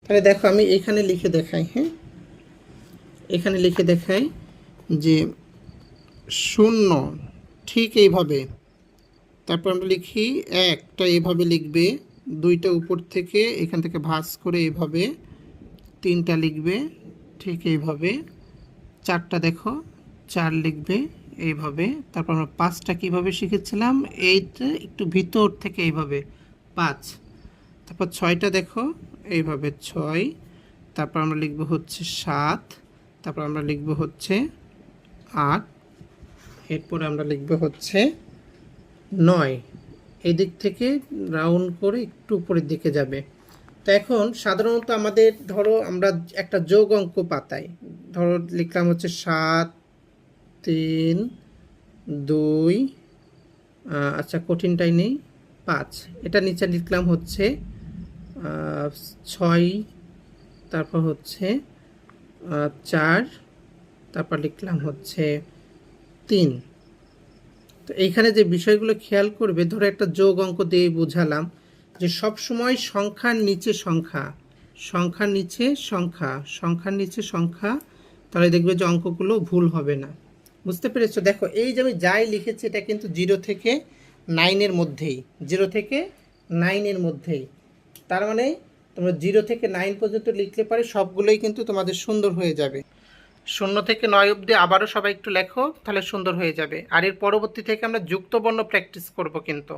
তাহলে দেখো আমি এখানে লিখে দেখাই। হ্যাঁ, এখানে লিখে দেখাই যে 0 ঠিক এইভাবে, তারপর আমরা লিখি 1টা এইভাবে লিখবে, 2টা উপর থেকে এখান থেকে ভাঁজ করে এইভাবে, 3টা লিখবে ঠিক এইভাবে, 4টা দেখো 4 লিখবে এইভাবে, তারপর আমরা 5টা কীভাবে শিখেছিলাম, এইটা একটু ভিতর থেকে এইভাবে 5, তারপর 6টা দেখো এইভাবে 6, তারপর আমরা লিখব হচ্ছে 7, তারপর আমরা লিখব হচ্ছে 8, এরপরে আমরা লিখব হচ্ছে 9। এই দিক থেকে রাউন্ড করে একটু উপরের দিকে যাবে। তো এখন সাধারণত আমাদের ধরো আমরা একটা যোগ অঙ্ক পাতাই, ধরো লিখলাম হচ্ছে 7, 3, 2, আচ্ছা কঠিনটাই নেই, 5, এটা নিচে লিখলাম হচ্ছে 6, তারপর হচ্ছে 4, তারপর লিখলাম হচ্ছে 3। তো এইখানে যে বিষয়গুলো খেয়াল করবে, ধরো একটা যোগ অঙ্ক দিয়ে বোঝালাম যে সব সময় সংখ্যার নিচে সংখ্যা, সংখ্যার নিচে সংখ্যা, সংখ্যার নিচে সংখ্যা, তাহলে দেখবে যে অঙ্কগুলো ভুল হবে না। বুঝতে পেরেছো? দেখো এই যে আমি যাই লিখেছি এটা কিন্তু 0 থেকে 9-এর মধ্যেই, 0 থেকে 9-এর মধ্যেই। তার মানে তোমরা 0 থেকে 9 পর্যন্ত লিখলে পারে সবগুলোই কিন্তু তোমাদের সুন্দর হয়ে যাবে। 0 থেকে 9 অবধি আবারও সবাই একটু লেখো, তাহলে সুন্দর হয়ে যাবে। আর এর পরবর্তী থেকে আমরা যুক্ত বর্ণ প্র্যাকটিস করব কিন্তু।